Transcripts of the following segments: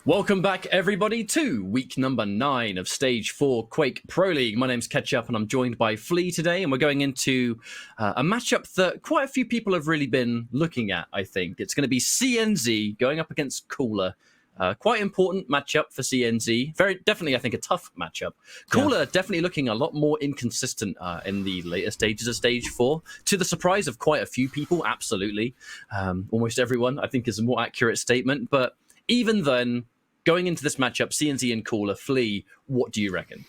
Welcome back, everybody, to week number 9 of Stage 4 Quake Pro League. My name's Ketchup, and I'm joined by Flea today, and we're going into a matchup that quite a few people have really been looking at, I think. It's going to be CNZ going up against Cooler. Quite important matchup for CNZ. Definitely, I think, a tough matchup. Cooler definitely looking a lot more inconsistent in the later stages of Stage 4. To the surprise of quite a few people, absolutely. Almost everyone, I think, is a more accurate statement. But even then, going into this matchup, CNZ and Cooler, Flea, what do you reckon?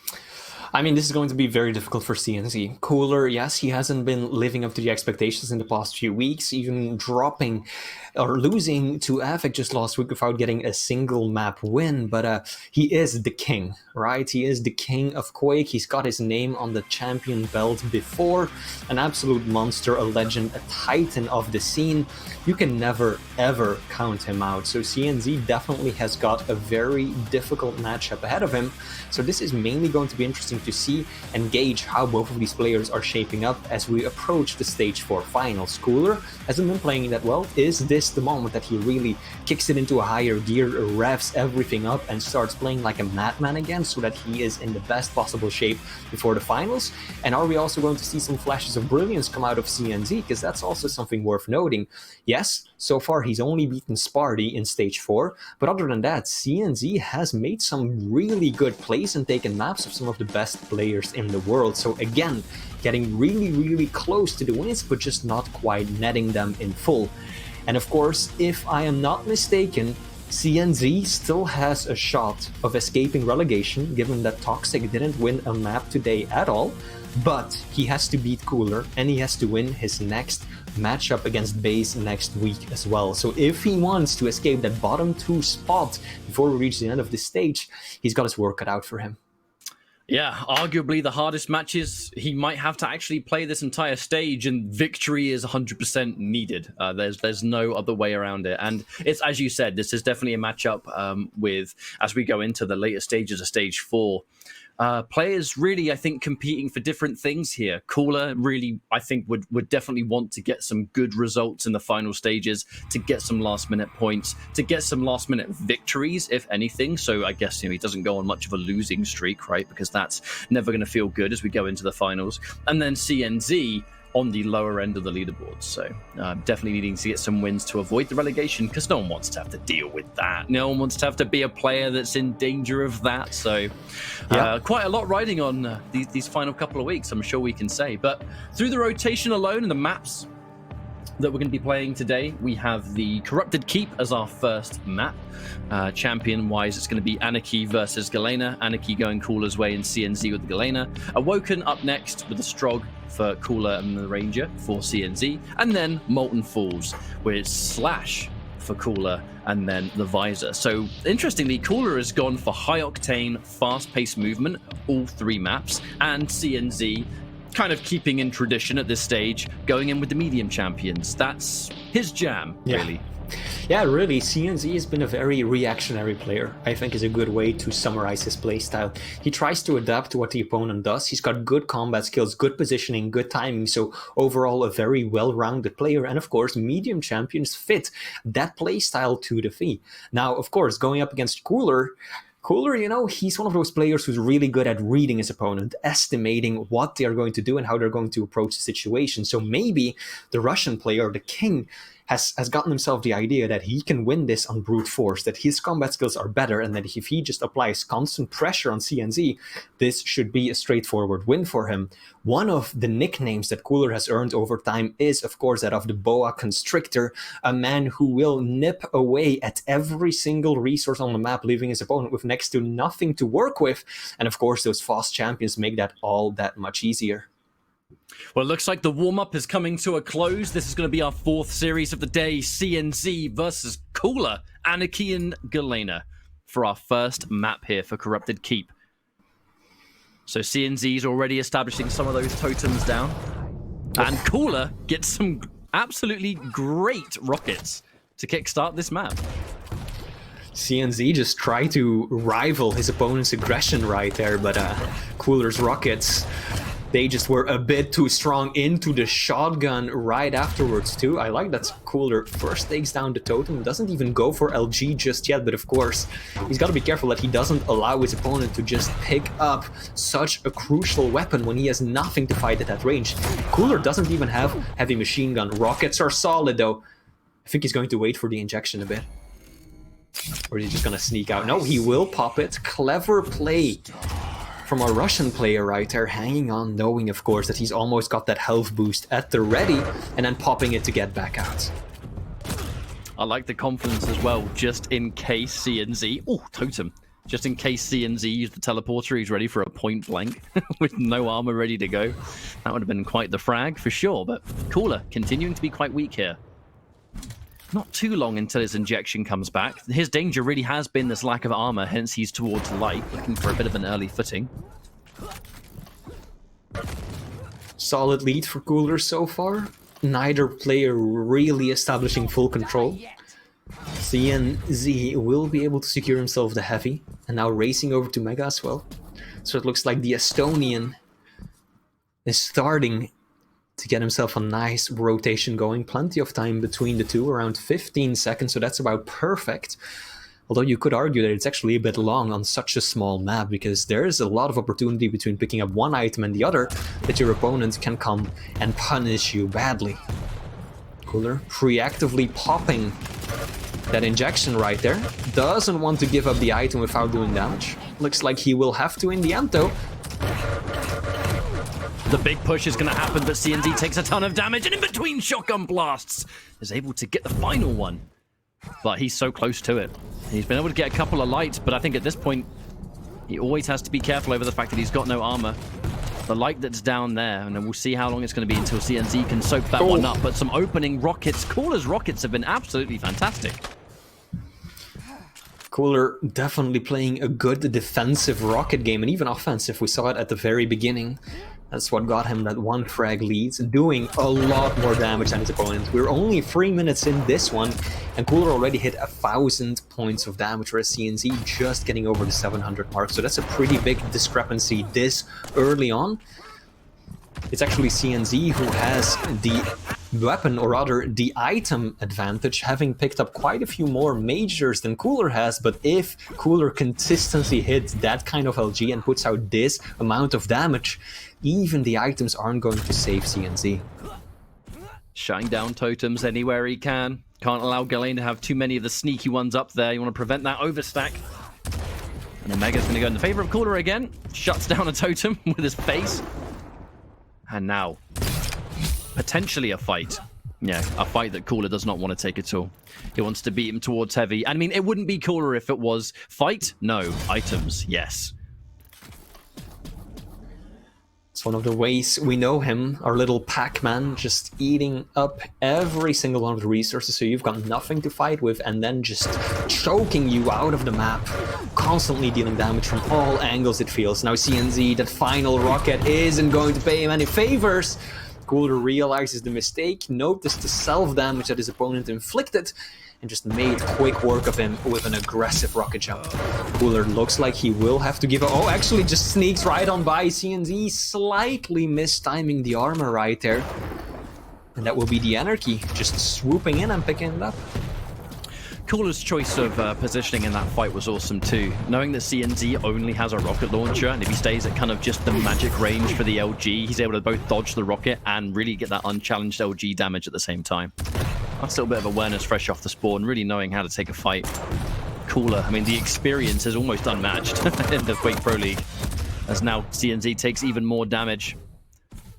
I mean, this is going to be very difficult for CNZ. Cooler, yes, he hasn't been living up to the expectations in the past few weeks, even dropping or losing to Awoken just last week without getting a single map win. But he is the king, right? He is the king of Quake. He's got his name on the champion belt before. An absolute monster, a legend, a titan of the scene. You can never, ever count him out. So CNZ definitely has got a very difficult matchup ahead of him. So this is mainly going to be interesting to see and gauge how both of these players are shaping up as we approach the Stage 4 finals. Cooler hasn't been playing that well. Is this the moment that he really kicks it into a higher gear, revs everything up, and starts playing like a madman again so that he is in the best possible shape before the finals? And are we also going to see some flashes of brilliance come out of CNZ? Because that's also something worth noting. Yes, so far he's only beaten Sparty in Stage 4, but other than that, CNZ has made some really good plays and taken maps of some of the best players in the world. So again, getting really close to the wins, but just not quite netting them in full. And of course, if I am not mistaken, CNZ still has a shot of escaping relegation, given that Toxic didn't win a map today at all, but he has to beat Cooler, and he has to win his next matchup against Base next week as well. So if he wants to escape that bottom 2 spot before we reach the end of the stage, he's got his work cut out for him. Yeah, arguably the hardest matches. He might have to actually play this entire stage, and victory is 100% needed. There's no other way around it. And it's, as you said, this is definitely a matchup with, as we go into the later stages of Stage 4, players really, I think, competing for different things here. Cooler really, I think, would definitely want to get some good results in the final stages, to get some last-minute points, to get some last-minute victories, if anything. So I guess he doesn't go on much of a losing streak, right? Because that's never going to feel good as we go into the finals. And then CNZ on the lower end of the leaderboard. So definitely needing to get some wins to avoid the relegation, because no one wants to have to deal with that. No one wants to have to be a player that's in danger of that. So quite a lot riding on these final couple of weeks, I'm sure we can say. But through the rotation alone and the maps that we're going to be playing today, we have the Corrupted Keep as our first map. Champion-wise, it's going to be Anarchy versus Galena. Anarchy going Cooler's way and CNZ with the Galena. Awoken up next with the Strog for Cooler and the Ranger for CNZ. And then Molten Falls with Slash for Cooler and then the Visor. So interestingly, Cooler has gone for high-octane, fast-paced movement, all 3 maps, and CNZ kind of keeping in tradition at this stage, going in with the medium champions. That's his jam, really. Yeah, really, CNZ has been a very reactionary player, I think is a good way to summarize his playstyle. He tries to adapt to what the opponent does. He's got good combat skills, good positioning, good timing, so overall a very well-rounded player. And of course, medium champions fit that playstyle to the T. Now, of course, going up against Cooler, he's one of those players who's really good at reading his opponent, estimating what they're going to do and how they're going to approach the situation. So maybe the Russian player, the King, has gotten himself the idea that he can win this on brute force, that his combat skills are better, and that if he just applies constant pressure on CNZ, this should be a straightforward win for him. One of the nicknames that Cooler has earned over time is, of course, that of the Boa Constrictor, a man who will nip away at every single resource on the map, leaving his opponent with next to nothing to work with. And of course, those fast champions make that all that much easier. Well, it looks like the warm-up is coming to a close. This is going to be our 4th series of the day, CNZ versus Cooler, Anarchy and Galena, for our first map here for Corrupted Keep. So CNZ's already establishing some of those totems down. And Cooler gets some absolutely great rockets to kickstart this map. CNZ just tried to rival his opponent's aggression right there, but Cooler's rockets They just were a bit too strong into the shotgun right afterwards too. I like that Cooler first takes down the totem, doesn't even go for LG just yet, but of course he's got to be careful that he doesn't allow his opponent to just pick up such a crucial weapon when he has nothing to fight at that range. Cooler doesn't even have heavy machine gun. Rockets are solid though. I think he's going to wait for the injection a bit. Or is he just gonna sneak out? No, he will pop it. Clever play from a Russian player right there, hanging on, knowing of course that he's almost got that health boost at the ready, and then popping it to get back out. I like the confidence as well, just in case CNZ... Oh, totem. Just in case CNZ used the teleporter, he's ready for a point blank with no armor ready to go. That would have been quite the frag for sure, but Cooler continuing to be quite weak here. Not too long until his injection comes back. His danger really has been this lack of armor, hence he's towards light, looking for a bit of an early footing. Solid lead for Coollerz so far. Neither player really establishing full control. CNZ will be able to secure himself the heavy, and now racing over to Mega as well. So it looks like the Estonian is starting to get himself a nice rotation going. Plenty of time between the two, around 15 seconds, so that's about perfect. Although you could argue that it's actually a bit long on such a small map, because there is a lot of opportunity between picking up one item and the other that your opponent can come and punish you badly. Cooler preactively popping that injection right there. Doesn't want to give up the item without doing damage. Looks like he will have to in the end though. The big push is going to happen, but CNZ takes a ton of damage, and in between shotgun blasts is able to get the final one. But he's so close to it. He's been able to get a couple of lights, but I think at this point, he always has to be careful over the fact that he's got no armor. The light that's down there, and then we'll see how long it's going to be until CNZ can soak that one up. But some opening rockets. Coollerz rockets have been absolutely fantastic. Cooler definitely playing a good defensive rocket game, and even offensive. We saw it at the very beginning. That's what got him that one frag lead, doing a lot more damage than his opponent. We're only 3 minutes in this one, and Cooler already hit 1,000 points of damage, whereas CNZ just getting over the 700 mark. So that's a pretty big discrepancy this early on. It's actually CNZ who has the weapon, or rather the item advantage, having picked up quite a few more majors than Cooler has. But if Cooler consistently hits that kind of LG and puts out this amount of damage, even the items aren't going to save CNZ. Shutting down totems anywhere he can. Can't allow Galen to have too many of the sneaky ones up there. You want to prevent that overstack. And Omega's going to go in the favor of Cooler again. Shuts down a totem with his face. And now, potentially a fight. Yeah, a fight that Cooler does not want to take at all. He wants to beat him towards heavy. I mean, it wouldn't be Cooler if it was fight? No. Items? Yes. It's one of the ways we know him, our little Pac-Man, just eating up every single one of the resources, so you've got nothing to fight with, and then just choking you out of the map, constantly dealing damage from all angles, it feels. Now CNZ, that final rocket isn't going to pay him any favors. Cooler realizes the mistake, noticed the self-damage that his opponent inflicted, and just made quick work of him with an aggressive rocket jump. Cooler looks like he will have to give up. Oh, actually just sneaks right on by CNZ, slightly mistiming the armor right there. And that will be the Anarchy, just swooping in and picking it up. Cooler's choice of positioning in that fight was awesome too. Knowing that CNZ only has a rocket launcher, and if he stays at kind of just the magic range for the LG, he's able to both dodge the rocket and really get that unchallenged LG damage at the same time. That's a little bit of awareness fresh off the spawn, really knowing how to take a fight. Cooler, I mean, the experience is almost unmatched in the Quake Pro League, as now CNZ takes even more damage.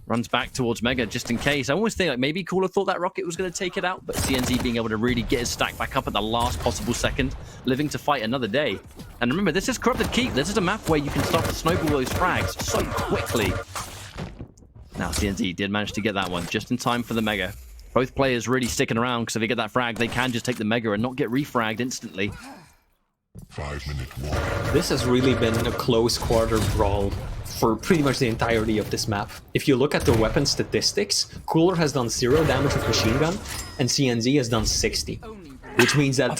Runs back towards Mega just in case. I almost think like maybe Cooler thought that rocket was going to take it out, but CNZ being able to really get his stack back up at the last possible second, living to fight another day. And remember, this is Corrupted Keep. This is a map where you can start to snowball those frags so quickly. Now CNZ did manage to get that one just in time for the Mega. Both players really sticking around, because if they get that frag, they can just take the Mega and not get refragged instantly. 5-minute warning. This has really been a close quarter brawl for pretty much the entirety of this map. If you look at the weapon statistics, Cooler has done 0 damage with machine gun, and CNZ has done 60. Which means that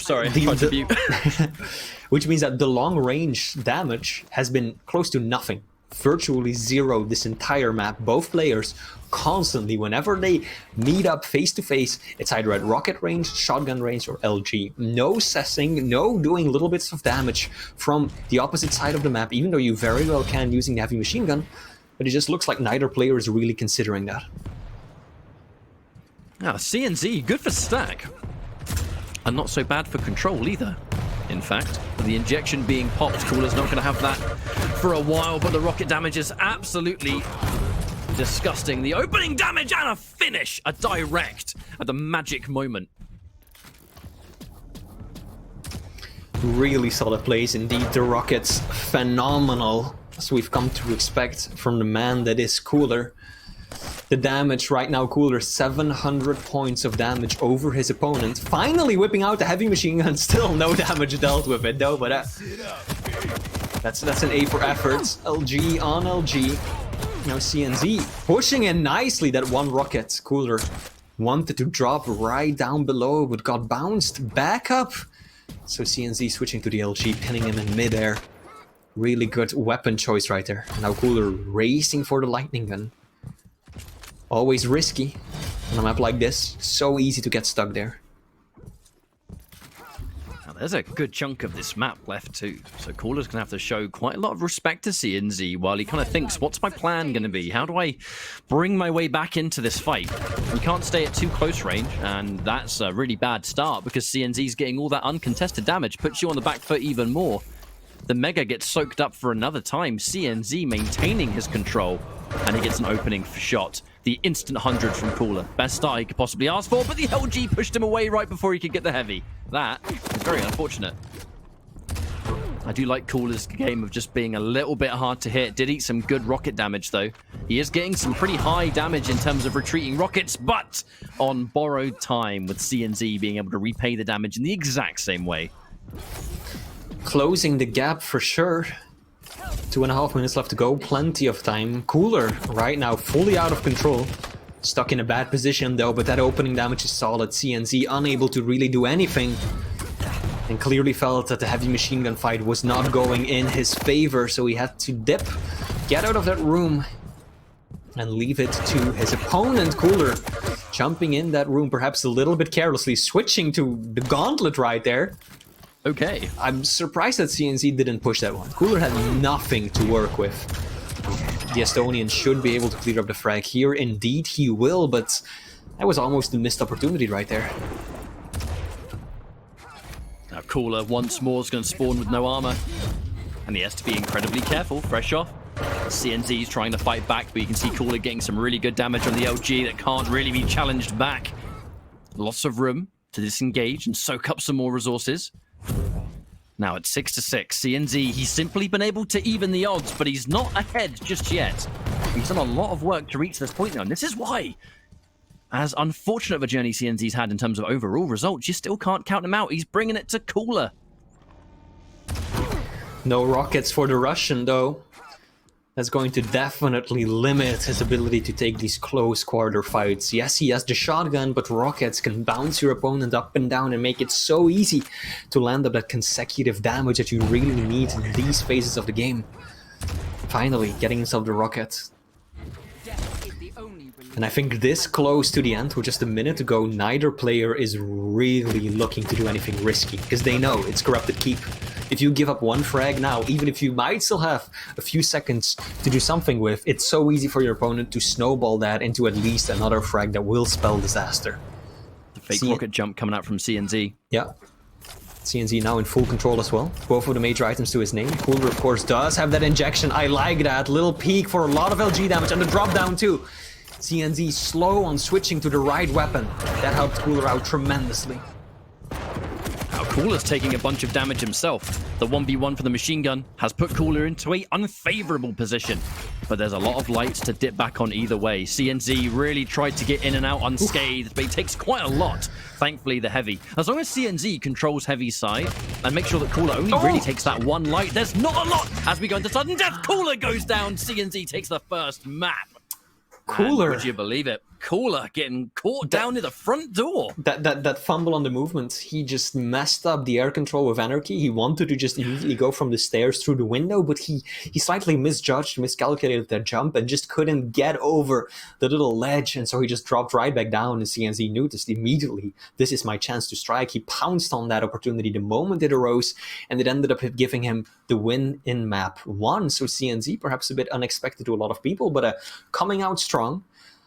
which means that the long range damage has been close to nothing virtually zero this entire map. Both players constantly, whenever they meet up face to face, it's either at rocket range, shotgun range, or LG. No cessing, no doing little bits of damage from the opposite side of the map, even though you very well can using the heavy machine gun. But it just looks like neither player is really considering that. Ah, CNZ, good for stack. And not so bad for control either. In fact, with the injection being popped, Coollerz not going to have that for a while, but the rocket damage is absolutely disgusting. The opening damage and a finish, a direct at the magic moment. Really solid plays indeed. The rockets, phenomenal, as we've come to expect from the man that is Coollerz. The damage right now, Coollerz, 700 points of damage over his opponent. Finally whipping out the heavy machine gun. Still no damage dealt with it though, but that's an A for effort. LG on LG. Now CNZ pushing in nicely that one rocket. Coollerz wanted to drop right down below, but got bounced back up. So CNZ switching to the LG, pinning him in midair. Really good weapon choice right there. Now Coollerz racing for the lightning gun. Always risky on a map like this. So easy to get stuck there. Now, there's a good chunk of this map left too. So Coollerz gonna have to show quite a lot of respect to CNZ while he kind of thinks, what's my plan gonna be? How do I bring my way back into this fight? You can't stay at too close range, and that's a really bad start because CNZ's getting all that uncontested damage, puts you on the back foot even more. The Mega gets soaked up for another time. CNZ maintaining his control, and he gets an opening shot. The instant 100 from Coollerz. Best start he could possibly ask for, but the LG pushed him away right before he could get the heavy. That is very unfortunate. I do like Coollerz's game of just being a little bit hard to hit. Did eat some good rocket damage, though. He is getting some pretty high damage in terms of retreating rockets, but on borrowed time, with CNZ being able to repay the damage in the exact same way. Closing the gap for sure. 2.5 minutes left to go, plenty of time. Coollerz right now fully out of control. Stuck in a bad position though, but that opening damage is solid. CNZ unable to really do anything. And clearly felt that the heavy machine gun fight was not going in his favor, so he had to dip, get out of that room, and leave it to his opponent. Coollerz jumping in that room perhaps a little bit carelessly, switching to the gauntlet right there. Okay. I'm surprised that CNZ didn't push that one. Coollerz had nothing to work with. The Estonian should be able to clear up the frag here. Indeed, he will, but that was almost a missed opportunity right there. Now Coollerz once more is going to spawn with no armor. And he has to be incredibly careful, fresh off. CNZ is trying to fight back, but you can see Coollerz getting some really good damage on the LG that can't really be challenged back. Lots of room to disengage and soak up some more resources. Now at 6-6, CNZ, he's simply been able to even the odds, but he's not ahead just yet. He's done a lot of work to reach this point now, and this is why, as unfortunate of a journey CNZ's had in terms of overall results, you still can't count him out. He's bringing it to Coollerz. No rockets for the Russian, though. That's going to definitely limit his ability to take these close quarter fights. Yes, he has the shotgun, but rockets can bounce your opponent up and down and make it so easy to land up that consecutive damage that you really need in these phases of the game. Finally, getting himself the rocket. And I think this close to the end, with just a minute to go, neither player is really looking to do anything risky, because they know it's corrupted keep. If you give up one frag now, even if you might still have a few seconds to do something with, it's so easy for your opponent to snowball that into at least another frag that will spell disaster. The fake rocket jump coming out from CNZ. Yeah. CNZ now in full control as well. Both of the major items to his name. Coollerz, of course, does have that injection. I like that. Little peek for a lot of LG damage and the drop down too. CNZ slow on switching to the right weapon. That helped Coollerz out tremendously. Now Coollerz taking a bunch of damage himself. The 1v1 for the machine gun has put Coollerz into an unfavorable position. But there's a lot of lights to dip back on either way. CNZ really tried to get in and out unscathed, but he takes quite a lot. Thankfully, the heavy. As long as CNZ controls heavy side and makes sure that Coollerz only really takes that one light, there's not a lot as we go into sudden death. Coollerz goes down. CNZ takes the first map. Coollerz. Would you believe it? Cooler getting caught down near the front door. That fumble on the movement, he just messed up the air control with Anarchy. He wanted to just immediately go from the stairs through the window, but he slightly miscalculated that jump and just couldn't get over the little ledge, and so he just dropped right back down, and CNZ noticed immediately, this is my chance to strike. He pounced on that opportunity the moment it arose, and it ended up giving him the win in map 1. So CNZ, perhaps a bit unexpected to a lot of people, but coming out strong.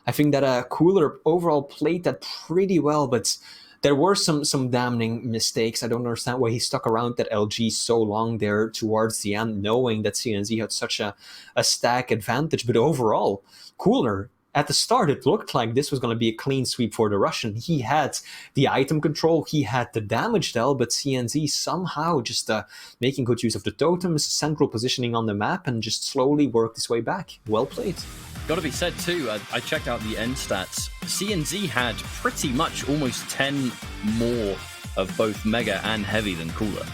I think that Cooler overall played that pretty well, but there were some damning mistakes. I don't understand why he stuck around that LG so long there towards the end, knowing that CNZ had such a stack advantage. But overall, Cooler, at the start, it looked like this was going to be a clean sweep for the Russian. He had the item control, he had the damage dealt, but CNZ somehow just making good use of the totems, central positioning on the map, and just slowly worked his way back. Well played. Got to be said too, I checked out the end stats. CNZ had pretty much almost 10 more of both Mega and Heavy than Cooler.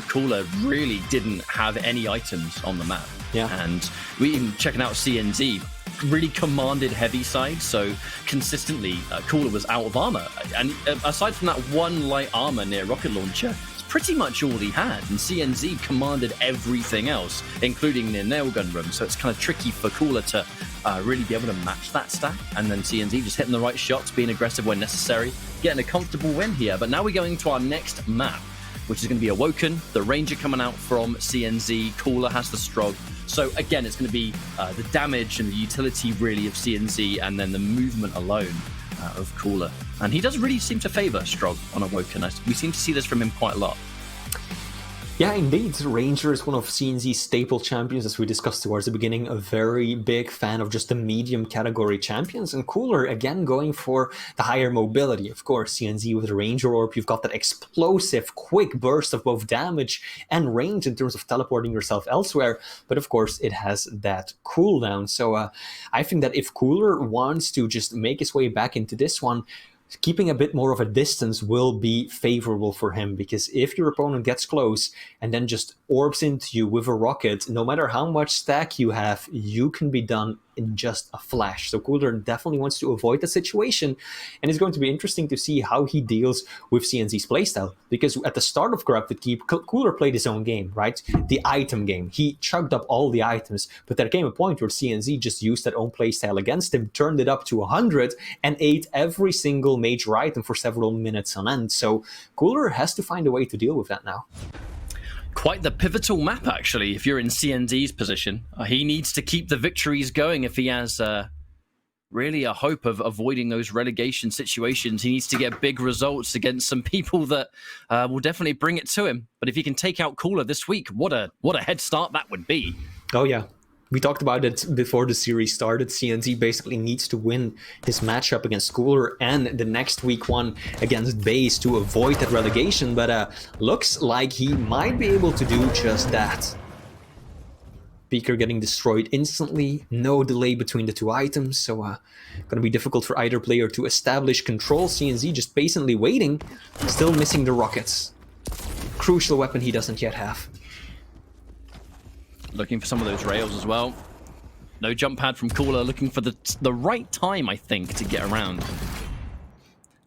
Cooler really didn't have any items on the map. Yeah. And we even checking out CNZ, really commanded Heavy side, so consistently Cooler was out of armor. And aside from that one light armor near rocket launcher, it's pretty much all he had. And CNZ commanded everything else, including the nail gun room. So it's kind of tricky for Cooler to really be able to match that stack. And then CNZ just hitting the right shots, being aggressive when necessary, getting a comfortable win here. But now we're going to our next map, which is going to be Awoken. The Ranger coming out from CNZ. Cooler has the Strog. So again, it's going to be the damage and the utility really of CNZ, and then the movement alone of Cooler. And he does really seem to favor Strog on Awoken. We seem to see this from him quite a lot. Yeah, indeed. Ranger is one of CNZ's staple champions, as we discussed towards the beginning. A very big fan of just the medium category champions. And Cooler, again, going for the higher mobility. Of course, CNZ with the Ranger Orb, you've got that explosive, quick burst of both damage and range in terms of teleporting yourself elsewhere. But of course, it has that cooldown. So I think that if Cooler wants to just make his way back into this one, keeping a bit more of a distance will be favorable for him, because if your opponent gets close and then just orbs into you with a rocket, no matter how much stack you have, you can be done in just a flash. So Cooler definitely wants to avoid that situation, and it's going to be interesting to see how he deals with CNZ's playstyle, because at the start of Corrupted Keep, Cooler played his own game, right? The item game. He chugged up all the items, but there came a point where CNZ just used that own playstyle against him, turned it up to 100, and ate every single major item for several minutes on end. So Cooler has to find a way to deal with that now. Quite the pivotal map, actually, if you're in CNZ's position. He needs to keep the victories going if he has really a hope of avoiding those relegation situations. He needs to get big results against some people that will definitely bring it to him. But if he can take out Cooler this week, what a head start that would be. Oh, yeah. We talked about it before the series started. CNZ basically needs to win his matchup against Cooler and the next week one against Base to avoid that relegation, but looks like he might be able to do just that. Beaker getting destroyed instantly, no delay between the two items, so gonna be difficult for either player to establish control. CNZ just patiently waiting, still missing the rockets. Crucial weapon he doesn't yet have. Looking for some of those rails as well. No jump pad from Cooler, looking for the right time, I think, to get around.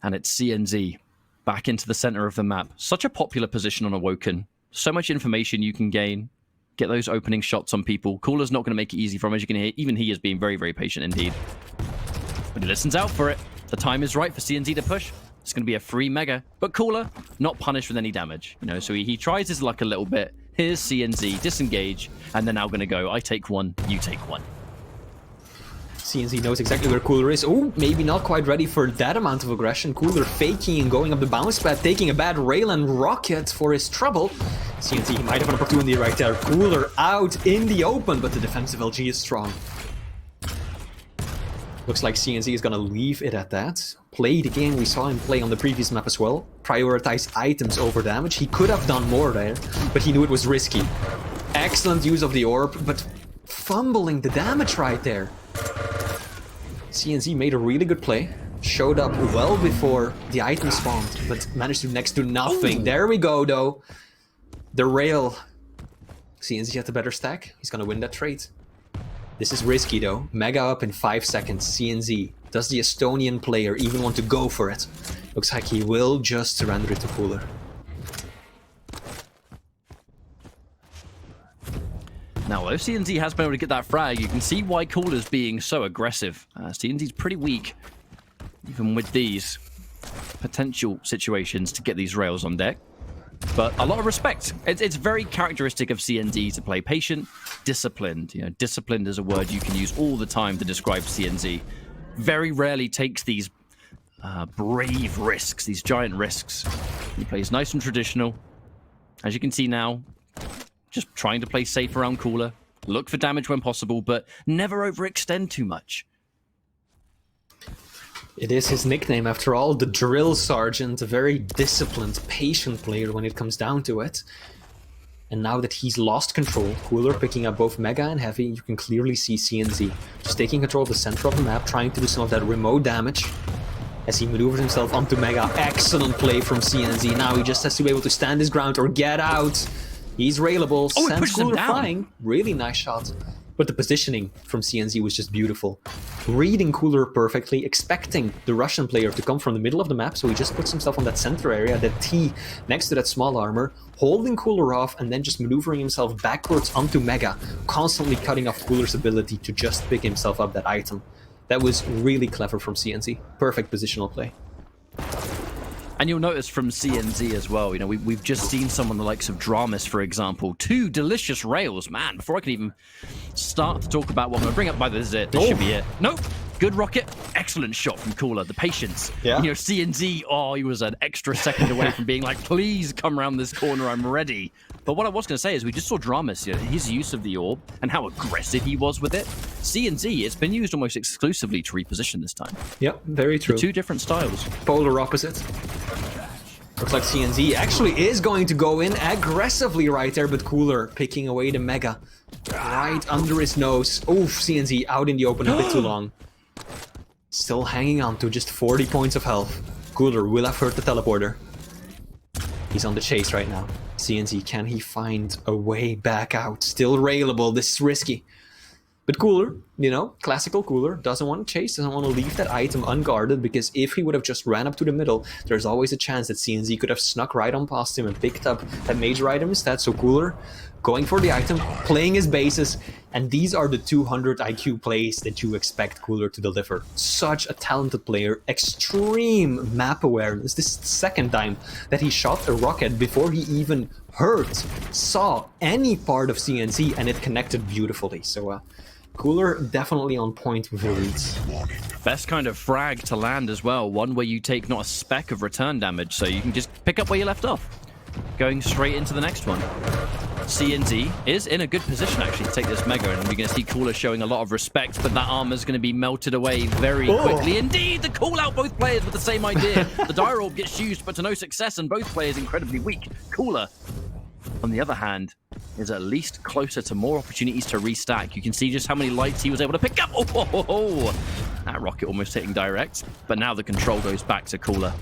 And it's CNZ back into the center of the map. Such a popular position on Awoken. So much information you can gain. Get those opening shots on people. Cooler's not going to make it easy for him, as you can hear. Even he is being very, very patient indeed. But he listens out for it. The time is right for CNZ to push. It's going to be a free Mega. But Cooler, not punished with any damage. You know, so he tries his luck a little bit. Here's CNZ, disengage, and they're now going to go, I take one, you take one. CNZ knows exactly where Cooler is. Oh, maybe not quite ready for that amount of aggression. Cooler faking and going up the bounce pad, taking a bad rail and rocket for his trouble. CNZ might have an opportunity right there. Cooler out in the open, but the defensive LG is strong. Looks like CNZ is gonna leave it at that. Play the game we saw him play on the previous map as well. Prioritize items over damage. He could have done more there, but he knew it was risky. Excellent use of the orb, but fumbling the damage right there. CNZ made a really good play. Showed up well before the item spawned, but managed to next to nothing. Ooh. There we go, though. The rail. CNZ had the better stack. He's gonna win that trade. This is risky, though. Mega up in 5 seconds. CNZ Does the Estonian player even want to go for it? Looks like he will just surrender it to Cooler. Now, if CNZ has been able to get that frag, you can see why Coollerz being so aggressive. CNZ's pretty weak, even with these potential situations to get these rails on deck. But a lot of respect. It's very characteristic of CNZ to play patient, disciplined. You know, disciplined is a word you can use all the time to describe CNZ. Very rarely takes these brave risks, these giant risks. He plays nice and traditional. As you can see now, just trying to play safe around Cooler. Look for damage when possible, but never overextend too much. It is his nickname, after all, the drill sergeant, a very disciplined, patient player when it comes down to it. And now that he's lost control, Cooler picking up both Mega and Heavy, you can clearly see CNZ just taking control of the center of the map, trying to do some of that remote damage as he maneuvers himself onto Mega. Excellent play from CNZ. Now he just has to be able to stand his ground or get out. He's railable, sends Cooler flying. Really nice shot. But the positioning from CNZ was just beautiful. Reading Cooler perfectly, expecting the Russian player to come from the middle of the map, so he just puts himself on that center area, that T next to that small armor, holding Cooler off and then just maneuvering himself backwards onto Mega, constantly cutting off Cooler's ability to just pick himself up that item. That was really clever from CNZ. Perfect positional play. And you'll notice from CNZ as well, you know, we've just seen someone the likes of Dramas, for example. 2 delicious rails, man. Before I can even start to talk about what I'm going to bring up, by this is it. This should be it. Nope. Good rocket. Excellent shot from Cooler. The patience. Yeah. You know, CNZ, oh, he was an extra second away from being like, please come around this corner, I'm ready. But what I was going to say is we just saw Dramas, you know, his use of the orb and how aggressive he was with it. CNZ, it's been used almost exclusively to reposition this time. Yep, very true. 2 different styles. Polar opposite. Looks like CNZ actually is going to go in aggressively right there, but Cooler picking away the Mega right under his nose. Oof, CNZ out in the open a bit too long. Still hanging on to just 40 points of health. Cooler will have hurt the teleporter. He's on the chase right now. CNZ, can he find a way back out? Still railable, this is risky. But Cooler, you know, classical Cooler, doesn't want to chase, doesn't want to leave that item unguarded, because if he would have just ran up to the middle, there's always a chance that CNZ could have snuck right on past him and picked up that major item instead. So Cooler going for the item, playing his bases, and these are the 200 IQ plays that you expect Cooler to deliver. Such a talented player, extreme map awareness. This is the second time that he shot a rocket before he even saw any part of CNZ, and it connected beautifully. So Cooler definitely on point with the reads. Best kind of frag to land as well. One where you take not a speck of return damage, so you can just pick up where you left off. Going straight into the next one. CNZ is in a good position actually to take this Mega, and you're going to see Cooler showing a lot of respect, but that armor's going to be melted away very quickly. Indeed, the call out both players with the same idea. The Dire Orb gets used, but to no success, and both players incredibly weak. Cooler, on the other hand, is at least closer to more opportunities to restack. You can see just how many lights he was able to pick up. Oh. That rocket almost hitting direct, but now the control goes back to Cooler.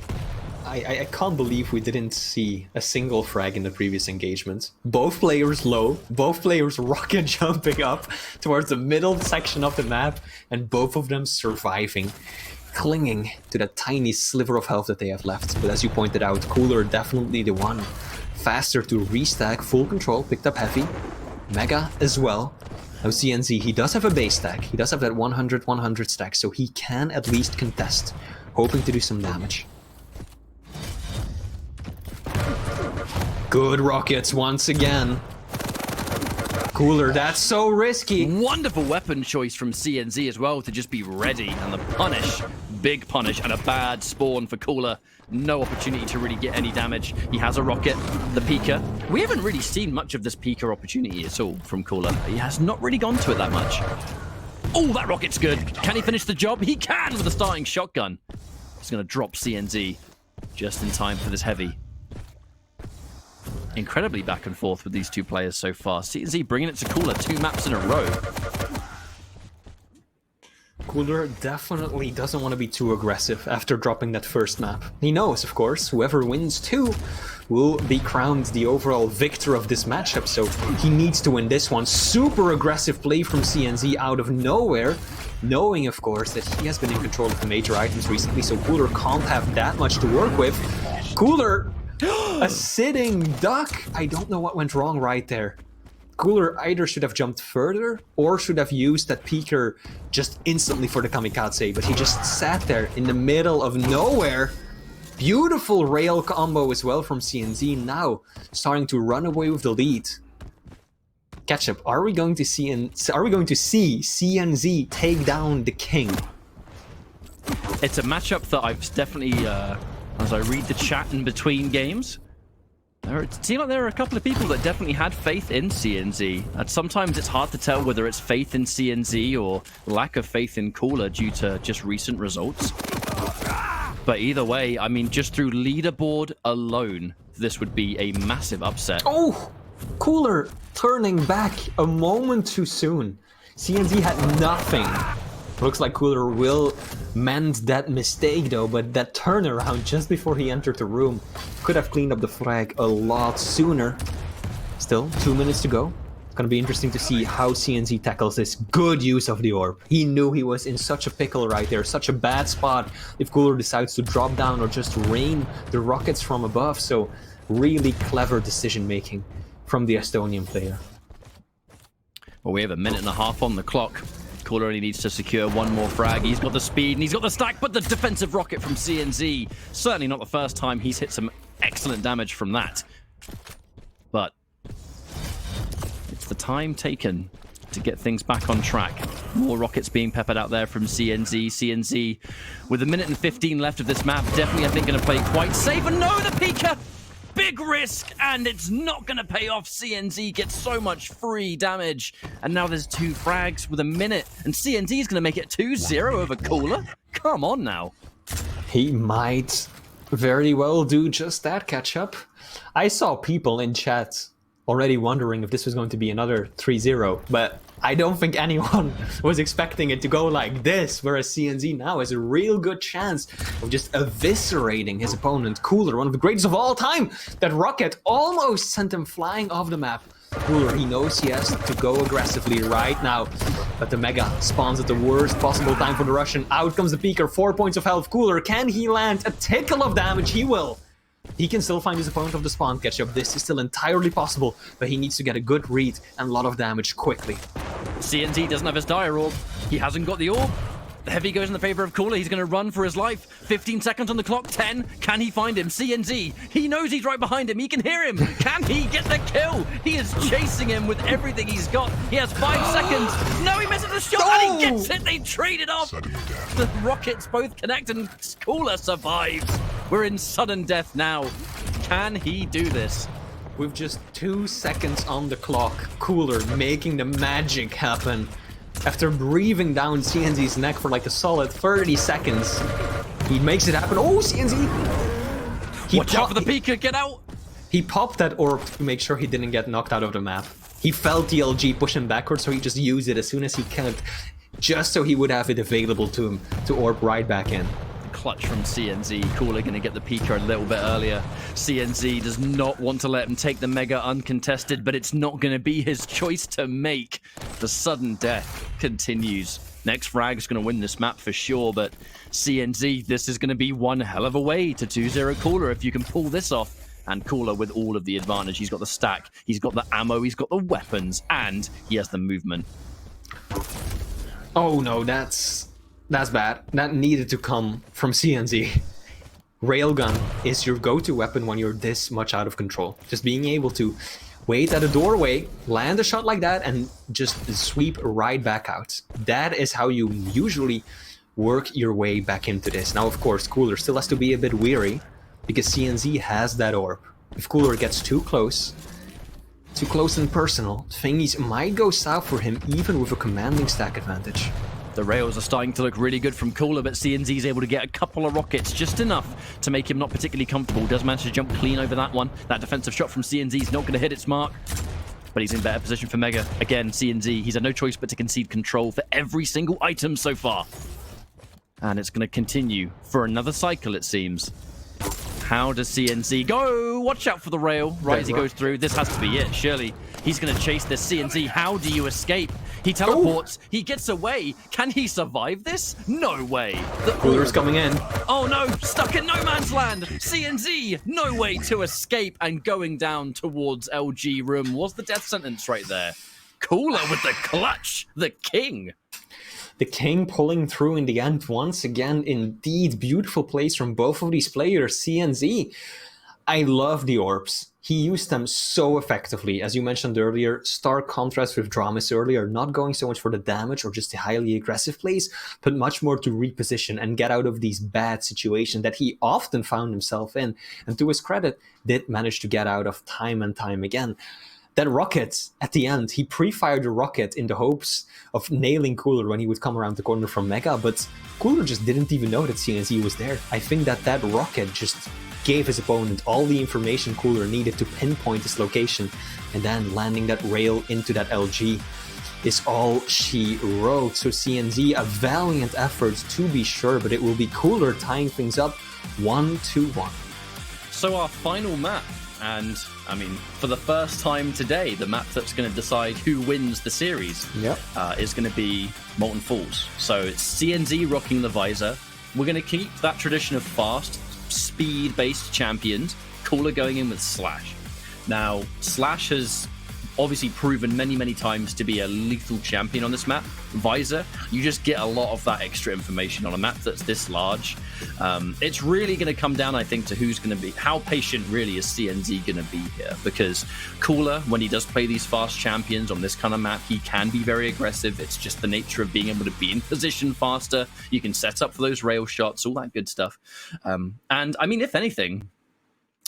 I can't believe we didn't see a single frag in the previous engagement. Both players low, both players rocket jumping up towards the middle section of the map, and both of them surviving, clinging to that tiny sliver of health that they have left. But as you pointed out, Cooler definitely the one. Faster to restack, full control, picked up Heavy, Mega as well. Now CNZ, he does have a base stack, he does have that 100-100 stack, so he can at least contest, hoping to do some damage. Good rockets once again. Cooler, that's so risky. Wonderful weapon choice from CNZ as well to just be ready, and the punish, big punish, and a bad spawn for Cooler. No opportunity to really get any damage. He has a rocket, the Pika. We haven't really seen much of this Pika opportunity at all from Cooler. He has not really gone to it that much. Oh, that rocket's good. Can he finish the job? He can with the starting shotgun. He's going to drop CNZ just in time for this Heavy. Incredibly back and forth with these two players so far. CNZ bringing it to Cooler 2 maps in a row. Cooler definitely doesn't want to be too aggressive after dropping that first map. He knows, of course, whoever wins 2 will be crowned the overall victor of this matchup, so he needs to win this one. Super aggressive play from CNZ out of nowhere. knowing, of course, that he has been in control of the major items recently, so Cooler can't have that much to work with. Cooler, a sitting duck! I don't know what went wrong right there. Cooler either should have jumped further or should have used that peeker just instantly for the kamikaze, but he just sat there in the middle of nowhere. Beautiful rail combo as well from CNZ, now starting to run away with the lead. Ketchup, are we going to see CNZ take down the king? It's a matchup that I've definitely, as I read the chat in between games, it seems like there are a couple of people that definitely had faith in CNZ. And sometimes it's hard to tell whether it's faith in CNZ or lack of faith in Cooler due to just recent results. But either way, I mean, just through leaderboard alone, this would be a massive upset. Oh! Cooler turning back a moment too soon. CNZ had nothing. Looks like Cooler will mend that mistake though, but that turnaround just before he entered the room could have cleaned up the frag a lot sooner. Still, 2 minutes to go. It's gonna be interesting to see how CNZ tackles this good use of the orb. He knew he was in such a pickle right there, such a bad spot if Cooler decides to drop down or just rain the rockets from above, so really clever decision making from the Estonian player. Well, we have a minute and a half on the clock. Cooler only needs to secure one more frag. He's got the speed and he's got the stack, but the defensive rocket from CNZ, certainly not the first time he's hit some excellent damage from that. But it's the time taken to get things back on track. More rockets being peppered out there from CNZ. CNZ, with a minute and 15 left of this map, definitely, I think, going to play quite safe. And no, the Pika! Big risk, and it's not going to pay off. CNZ gets so much free damage, and now there's 2 frags with a minute, and CNZ is going to make it 2-0 over Cooler. Come on now. He might very well do just that, Ketchup. I saw people in chat already wondering if this was going to be another 3-0, but I don't think anyone was expecting it to go like this, whereas CNZ now has a real good chance of just eviscerating his opponent. Cooler, one of the greatest of all time. That rocket almost sent him flying off the map. Cooler, he knows he has to go aggressively right now, but the Mega spawns at the worst possible time for the Russian. Out comes the Peeker, 4 points of health. Cooler, can he land a tickle of damage? He will. He can still find his opponent of the spawn Ketchup. This is still entirely possible, but he needs to get a good read and a lot of damage quickly. CNZ doesn't have his dire orb. He hasn't got the orb. The heavy goes in the favor of Cooler. He's going to run for his life. 15 seconds on the clock. 10. Can he find him? CNZ. He knows he's right behind him. He can hear him. Can he get the kill? He is chasing him with everything he's got. He has 5 seconds. No, he misses the shot and he gets it. They trade it off. The rockets both connect and Cooler survives. We're in sudden death now. Can he do this? With just 2 seconds on the clock, Cooler making the magic happen. After breathing down CNZ's neck for like a solid 30 seconds, he makes it happen. Oh, CNZ! Watch out for the Pika, get out! He popped that orb to make sure he didn't get knocked out of the map. He felt the LG push him backwards, so he just used it as soon as he can, just so he would have it available to him to orb right back in. Clutch from CNZ. Cooler going to get the Pika a little bit earlier. CNZ does not want to let him take the Mega uncontested, but it's not going to be his choice to make. The sudden death continues. Next frag is going to win this map for sure, but CNZ, this is going to be one hell of a way to 2-0 Cooler if you can pull this off. And Cooler with all of the advantage. He's got the stack, he's got the ammo, he's got the weapons, and he has the movement. Oh no, that's bad. That needed to come from CNZ. Railgun is your go-to weapon when you're this much out of control. Just being able to wait at a doorway, land a shot like that, and just sweep right back out. That is how you usually work your way back into this. Now, of course, Cooler still has to be a bit weary, because CNZ has that orb. If Cooler gets too close and personal, thingies might go south for him, even with a commanding stack advantage. The rails are starting to look really good from Cooler, but CNZ is able to get a couple of rockets, just enough to make him not particularly comfortable. Does manage to jump clean over that one. That defensive shot from CNZ is not going to hit its mark, but he's in better position for Mega. Again, CNZ, he's had no choice but to concede control for every single item so far. And it's going to continue for another cycle, it seems. How does CNZ go? Watch out for the rail. Right as he goes through. This has to be it, surely. He's going to chase this CNZ. How do you escape? He teleports. He gets away. Can he survive this? No way. The Coollerz coming in. Oh no, stuck in no man's land. CNZ, no way to escape, and going down towards LG room was the death sentence right there. Cooler with the clutch, the king. The king pulling through in the end once again. Indeed, beautiful plays from both of these players. CNZ, I love the orbs. He used them so effectively. As you mentioned earlier, stark contrast with Dramis earlier, not going so much for the damage or just the highly aggressive plays, but much more to reposition and get out of these bad situations that he often found himself in. And to his credit, did manage to get out of time and time again. That rocket at the end, he pre-fired a rocket in the hopes of nailing Cooler when he would come around the corner from Mega, but Cooler just didn't even know that CNZ was there. I think that rocket just gave his opponent all the information Cooler needed to pinpoint his location, and then landing that rail into that LG is all she wrote. So CNZ, a valiant effort to be sure, but it will be Cooler tying things up 1-1. So our final map, and I mean, for the first time today, the map that's going to decide who wins the series is going to be Molten Falls. So it's CNZ rocking the visor. We're going to keep that tradition of fast, speed-based champions. Cooler going in with Slash. Now, Slash has obviously proven many times to be a lethal champion on this map. Visor, you just get a lot of that extra information on a map that's this large. It's really going to come down, I think, to who's going to be, how patient really is CNZ going to be here, because Cooler, when he does play these fast champions on this kind of map, he can be very aggressive. It's just the nature of being able to be in position faster. You can set up for those rail shots, all that good stuff. And I mean, if anything,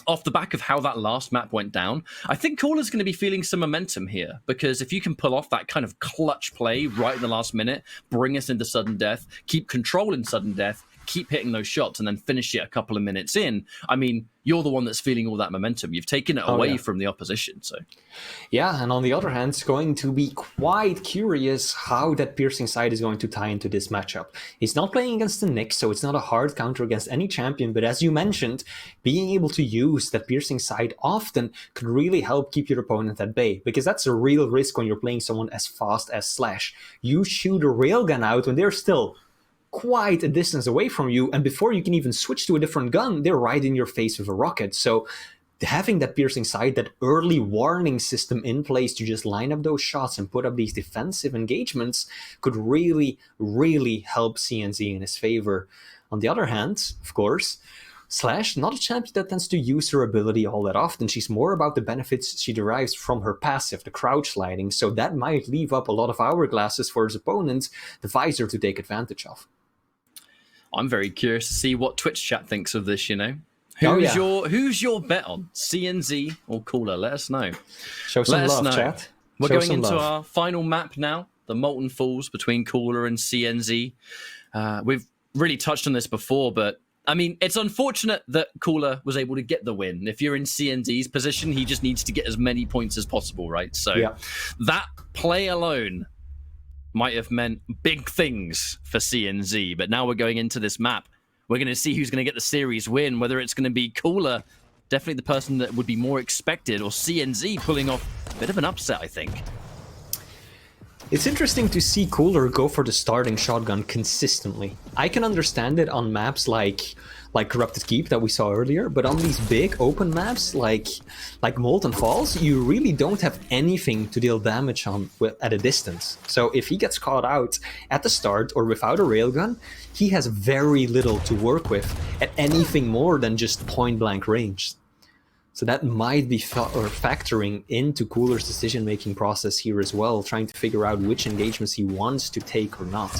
off the back of how that last map went down, I think Coollerz going to be feeling some momentum here, because if you can pull off that kind of clutch play right in the last minute, bring us into sudden death, keep controlling sudden death, keep hitting those shots, and then finish it a couple of minutes in, I mean, you're the one that's feeling all that momentum. You've taken it away from the opposition. So, yeah, and on the other hand, it's going to be quite curious how that piercing side is going to tie into this matchup. He's not playing against the Nyx, so it's not a hard counter against any champion, but as you mentioned, being able to use that piercing side often could really help keep your opponent at bay, because that's a real risk when you're playing someone as fast as Slash. You shoot a railgun out when they're still quite a distance away from you, and before you can even switch to a different gun, they're right in your face with a rocket. So having that piercing sight, that early warning system in place to just line up those shots and put up these defensive engagements could really help CNZ in his favor. On the other hand, of course, Slash, not a champion that tends to use her ability all that often. She's more about the benefits she derives from her passive, the crouch sliding, so that might leave up a lot of hourglasses for his opponent, the visor, to take advantage of. I'm very curious to see what Twitch chat thinks of this, you know. Who's your bet on? CNZ or Cooler? Let us know. Show some love, chat. We're going into our final map now, the Molten Falls between Cooler and CNZ. We've really touched on this before, but I mean, it's unfortunate that Cooler was able to get the win. If you're in CNZ's position, he just needs to get as many points as possible, right? So that play alone might have meant big things for CNZ, but now we're going into this map. We're going to see who's going to get the series win, whether it's going to be Cooler, definitely the person that would be more expected, or CNZ pulling off a bit of an upset, I think. It's interesting to see Cooler go for the starting shotgun consistently. I can understand it on maps like Corrupted Keep that we saw earlier, but on these big open maps like Molten Falls, you really don't have anything to deal damage on at a distance. So if he gets caught out at the start or without a railgun, he has very little to work with at anything more than just point-blank range. So that might be factoring into Cooler's decision-making process here as well, trying to figure out which engagements he wants to take or not.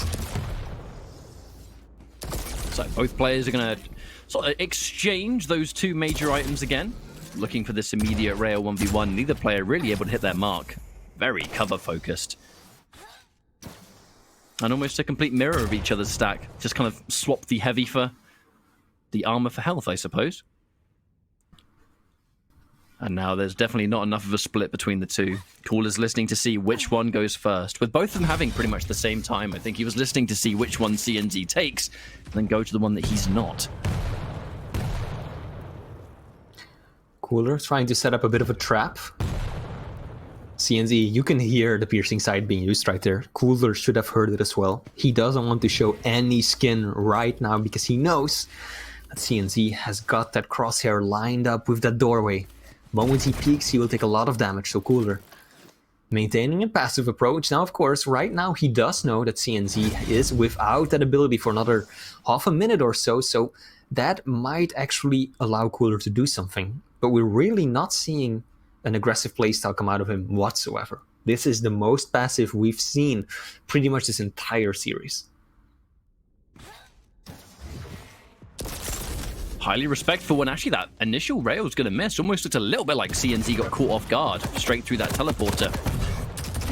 So both players are going to sort of exchange those two major items again, looking for this immediate rail 1v1. Neither player really able to hit their mark. Very cover-focused. And almost a complete mirror of each other's stack. Just kind of swap the heavy for the armor for health, I suppose. And now there's definitely not enough of a split between the two. Coollerz listening to see which one goes first. With both of them having pretty much the same time, I think he was listening to see which one CNZ takes, and then go to the one that he's not. Cooler trying to set up a bit of a trap. CNZ, you can hear the piercing sight being used right there. Cooler should have heard it as well. He doesn't want to show any skin right now because he knows that CNZ has got that crosshair lined up with that doorway. Moment he peeks, he will take a lot of damage, so Cooler maintaining a passive approach. Now, of course, right now he does know that CNZ is without that ability for another half a minute or so, so that might actually allow Cooler to do something. But we're really not seeing an aggressive playstyle come out of him whatsoever. This is the most passive we've seen pretty much this entire series. Highly respectful, and actually that initial rail was going to miss. Almost looked a little bit like CNZ got caught off guard straight through that teleporter.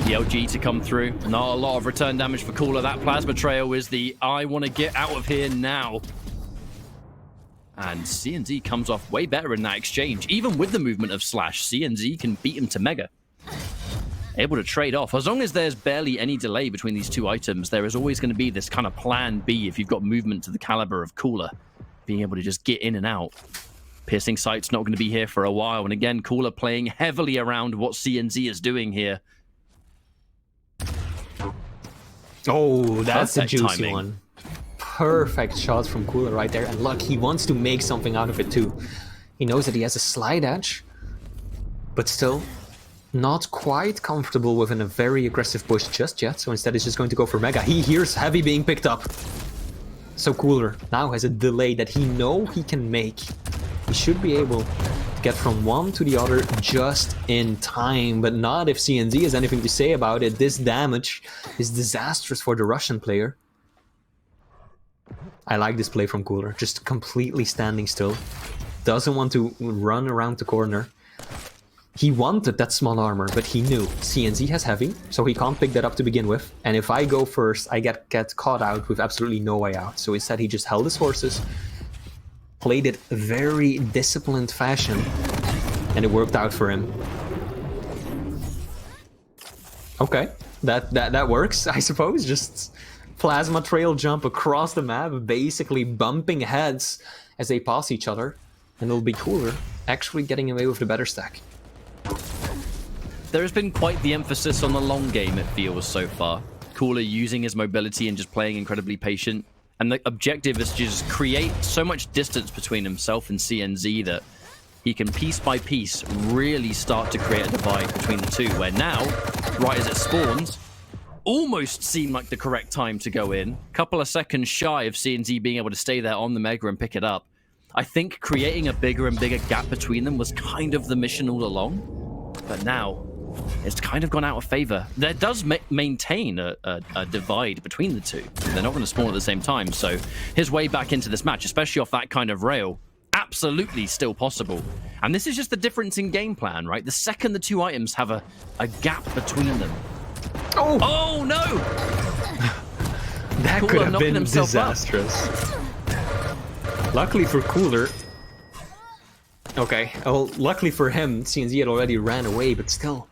The LG to come through. Not a lot of return damage for Cooler. That plasma trail is the I want to get out of here now. And CNZ comes off way better in that exchange. Even with the movement of Slash, CNZ can beat him to Mega. Able to trade off. As long as there's barely any delay between these two items, there is always going to be this kind of plan B if you've got movement to the caliber of Cooler. Being able to just get in and out. Piercing Sight's not going to be here for a while. And again, Cooler playing heavily around what CNZ is doing here. Oh, that's a Perfect juicy timing. one. Perfect shot from Cooler right there. And look, he wants to make something out of it too. He knows that he has a slide edge, but still not quite comfortable within a very aggressive push just yet. So instead he's just going to go for Mega. He hears Heavy being picked up. So Cooler now has a delay that he know he can make. He should be able to get from one to the other just in time, but not if CNZ has anything to say about it. This damage is disastrous for the Russian player. I like this play from Cooler, just completely standing still. Doesn't want to run around the corner. He wanted that small armor, but he knew CNZ has heavy, so he can't pick that up to begin with. And if I go first, I get caught out with absolutely no way out. So instead, he just held his horses, played it very disciplined fashion, and it worked out for him. Okay, that works, I suppose. Just plasma trail jump across the map, basically bumping heads as they pass each other. And it'll be Cooler actually getting away with the better stack. There has been quite the emphasis on the long game, it feels, so far. Cooler using his mobility and just playing incredibly patient. And the objective is to just create so much distance between himself and CNZ that he can, piece by piece, really start to create a divide between the two, where now, right as it spawns, almost seemed like the correct time to go in. Couple of seconds shy of CNZ being able to stay there on the Mega and pick it up. I think creating a bigger and bigger gap between them was kind of the mission all along. But now, it's kind of gone out of favor. There does maintain a divide between the two. They're not going to spawn at the same time, so his way back into this match, especially off that kind of rail, absolutely still possible. And this is just the difference in game plan, right? The second the two items have a gap between them. Oh no! That Cooler could have knocking been himself disastrous. Luckily for Cooler... Okay, well, luckily for him, CNZ had already ran away, but still.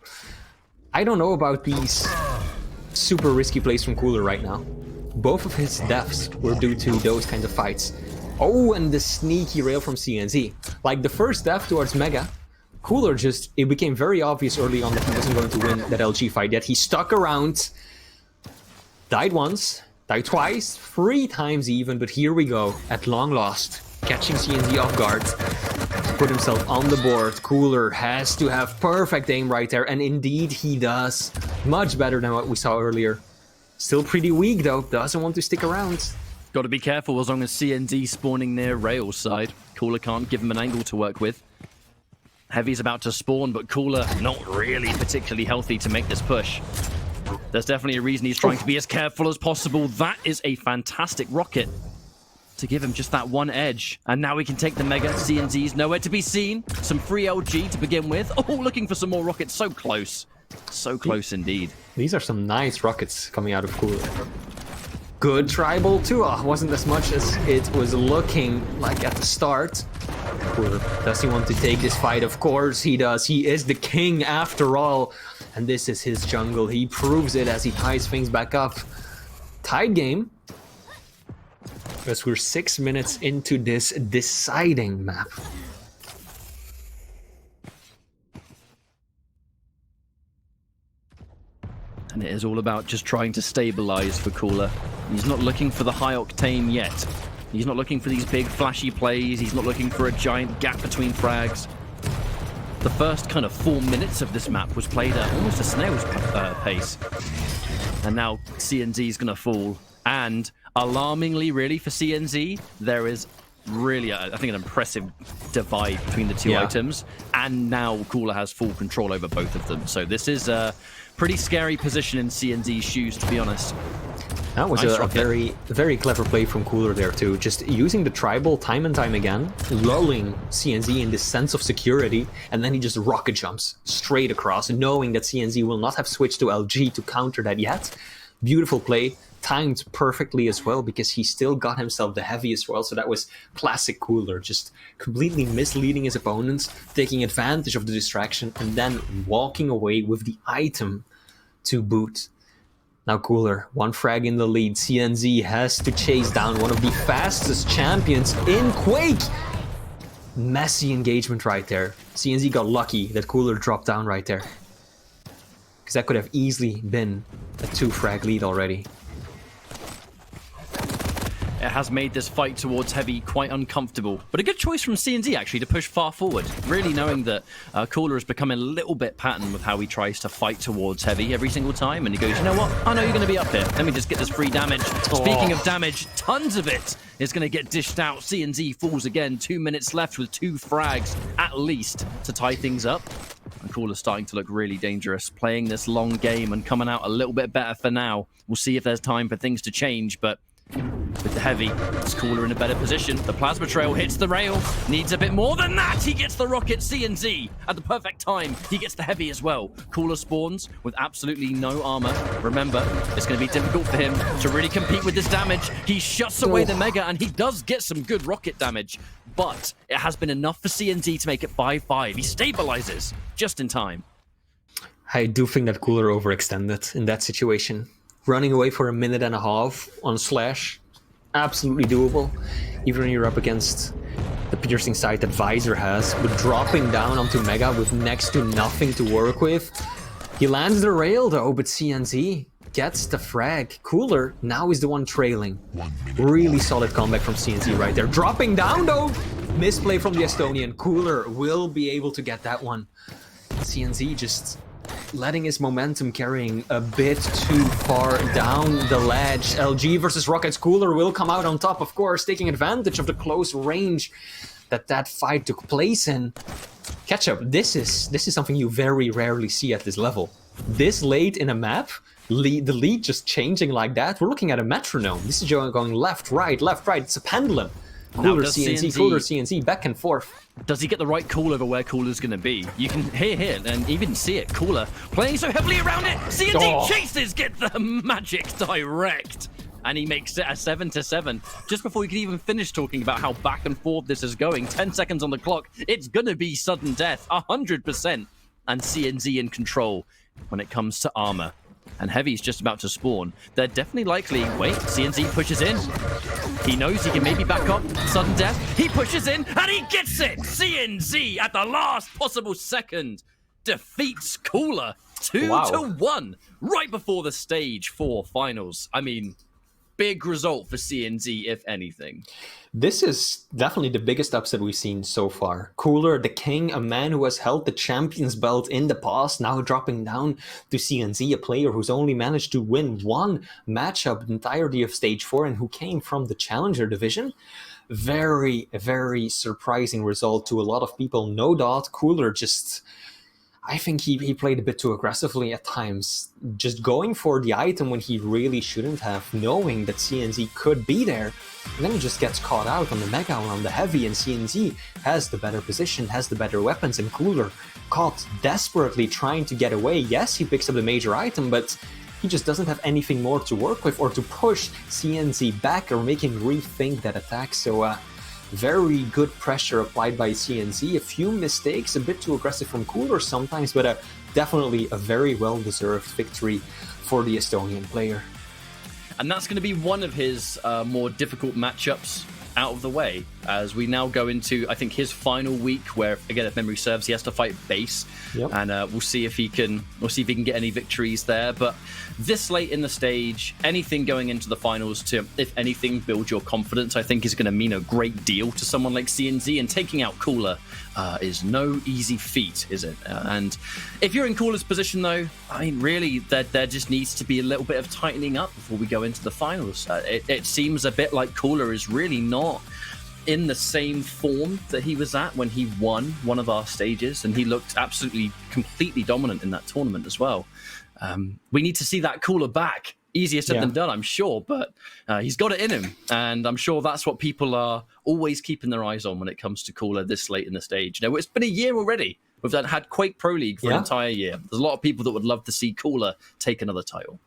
I don't know about these super risky plays from Cooler right now. Both of his deaths were due to those kinds of fights. Oh, and the sneaky rail from CNZ. Like the first death towards Mega, Cooler just... It became very obvious early on that he wasn't going to win that LG fight, yet he stuck around. Died once, died twice, 3 times even, but here we go, at long last. Catching CNZ off guard. Put himself on the board. Cooler has to have perfect aim right there, and indeed he does. Much better than what we saw earlier. Still pretty weak though, doesn't want to stick around. Got to be careful as long as CNZ spawning near Rail's side. Cooler can't give him an angle to work with. Heavy's about to spawn, but Cooler not really particularly healthy to make this push. There's definitely a reason he's trying to be as careful as possible. That is a fantastic rocket to give him just that one edge. And now we can take the Mega. CNZ's nowhere to be seen. Some free LG to begin with. Oh, looking for some more rockets. So close. So close indeed. These are some nice rockets coming out of Cooler. Good tribal too. Wasn't as much as it was looking like at the start. Cooler, does he want to take this fight? Of course he does. He is the king after all. And this is his jungle. He proves it as he ties things back up. Tied game. As we're 6 minutes into this deciding map. And it is all about just trying to stabilize for Cooler. He's not looking for the high octane yet. He's not looking for these big flashy plays. He's not looking for a giant gap between frags. The first kind of 4 minutes of this map was played at almost a snail's pace. And now CNZ is going to fall. And alarmingly, really, for CNZ, there is really, I think, an impressive divide between the two items. And now Cooler has full control over both of them. So this is a pretty scary position in CNZ's shoes, to be honest. That was Nice a very clever play from Cooler there too. Just using the tribal time and time again, lulling CNZ in this sense of security, and then he just rocket jumps straight across, knowing that CNZ will not have switched to LG to counter that yet. Beautiful play, timed perfectly as well, because he still got himself the heavy as well. So that was classic Cooler, just completely misleading his opponents, taking advantage of the distraction, and then walking away with the item to boot. Now Cooler, one frag in the lead. CNZ has to chase down one of the fastest champions in Quake. Messy engagement right there. CNZ got lucky that Cooler dropped down right there, because that could have easily been a 2-frag lead already. It has made this fight towards Heavy quite uncomfortable. But a good choice from CNZ, actually, to push far forward. Really knowing that Cooler has become a little bit patterned with how he tries to fight towards Heavy every single time. And he goes, you know what? I know you're going to be up here. Let me just get this free damage. Speaking of damage, tons of it is going to get dished out. CNZ falls again. 2 minutes left with 2 frags, at least, to tie things up. And Cooler's starting to look really dangerous, playing this long game and coming out a little bit better for now. We'll see if there's time for things to change, but with the Heavy, it's Cooler in a better position. The plasma trail hits the rail. Needs a bit more than that. He gets the rocket. CNZ at the perfect time. He gets the Heavy as well. Cooler spawns with absolutely no armor. Remember, it's going to be difficult for him to really compete with this damage. He shuts away the Mega, and he does get some good rocket damage. But it has been enough for CNZ to make it 5-5. He stabilizes just in time. I do think that Cooler overextended in that situation. Running away for a minute and a half on Slash, absolutely doable, even when you're up against the piercing sight that Visor has, but dropping down onto Mega with next to nothing to work with. He lands the rail though, but CNZ gets the frag. Cooler now is the one trailing. Really solid comeback from CNZ right there. Dropping down though, misplay from the Estonian. Cooler will be able to get that one. CNZ just letting his momentum carrying a bit too far down the ledge. LG versus Rockets. Cooler will come out on top, of course, taking advantage of the close range that fight took place in. Ketchup, this is something you very rarely see at this level. This late in a map, the lead just changing like that. We're looking at a metronome. This is going left, right, left, right. It's a pendulum. Cooler CNZ, Cooler CNZ, back and forth. Does he get the right call over where Cooler's going to be? You can hear and even see it. Cooler playing so heavily around it. CNZ chases, get the magic direct. And he makes it a 7-7. Just before we can even finish talking about how back and forth this is going, 10 seconds on the clock, it's going to be sudden death, 100%. And CNZ in control when it comes to armor. And Heavy's just about to spawn. They're definitely likely... Wait, CNZ pushes in. He knows he can maybe back up. Sudden death. He pushes in, and he gets it! CNZ, at the last possible second, defeats Cooler 2-1, right before the stage 4 finals. I mean, big result for CNZ, if anything. This is definitely the biggest upset we've seen so far. Cooler, the king, a man who has held the champion's belt in the past, now dropping down to CNZ, a player who's only managed to win one matchup the entirety of stage 4 and who came from the challenger division. Very, very surprising result to a lot of people, no doubt. Cooler just... I think he played a bit too aggressively at times, just going for the item when he really shouldn't have, knowing that CNZ could be there. And then he just gets caught out on the Mega or on the Heavy, and CNZ has the better position, has the better weapons, and Cooler caught desperately trying to get away. Yes, he picks up the major item, but he just doesn't have anything more to work with or to push CNZ back or make him rethink that attack. So, very good pressure applied by CNZ. A few mistakes, a bit too aggressive from Cooler sometimes, but definitely a very well-deserved victory for the Estonian player. And that's going to be one of his more difficult matchups. out of the way as we now go into, I think, his final week where, again, if memory serves, he has to fight Base. Yep. And we'll see if he can get any victories there. But this late in the stage, anything going into the finals to, if anything, build your confidence, I think is going to mean a great deal to someone like CNZ. And taking out Cooler is no easy feat, is it? And if you're in Cooler's position, though, I mean, really, there just needs to be a little bit of tightening up before we go into the finals. It seems a bit like Cooler is really not in the same form that he was at when he won one of our stages, and he looked absolutely, completely dominant in that tournament as well. We need to see that Cooler back. Easier said than done, I'm sure, but he's got it in him, and I'm sure that's what people are always keeping their eyes on when it comes to Cooler this late in the stage. You know, it's been a year already. We've had Quake Pro League for an entire year. There's a lot of people that would love to see Cooler take another title.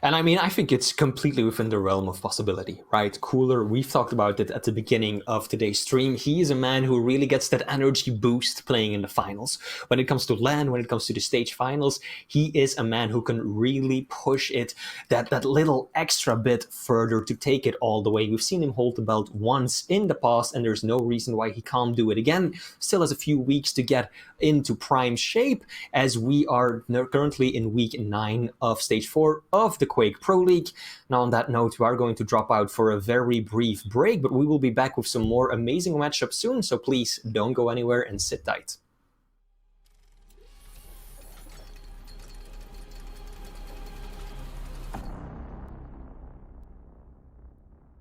And I mean, I think it's completely within the realm of possibility, right? Cooler, we've talked about it at the beginning of today's stream. He is a man who really gets that energy boost playing in the finals. When it comes to LAN, when it comes to the stage finals, he is a man who can really push it that little extra bit further to take it all the way. We've seen him hold the belt once in the past, and there's no reason why he can't do it again. Still has a few weeks to get into prime shape, as we are currently in week 9 of stage 4 of the Quake Pro League. Now, on that note, we are going to drop out for a very brief break, but we will be back with some more amazing matchups soon, so please don't go anywhere and sit tight.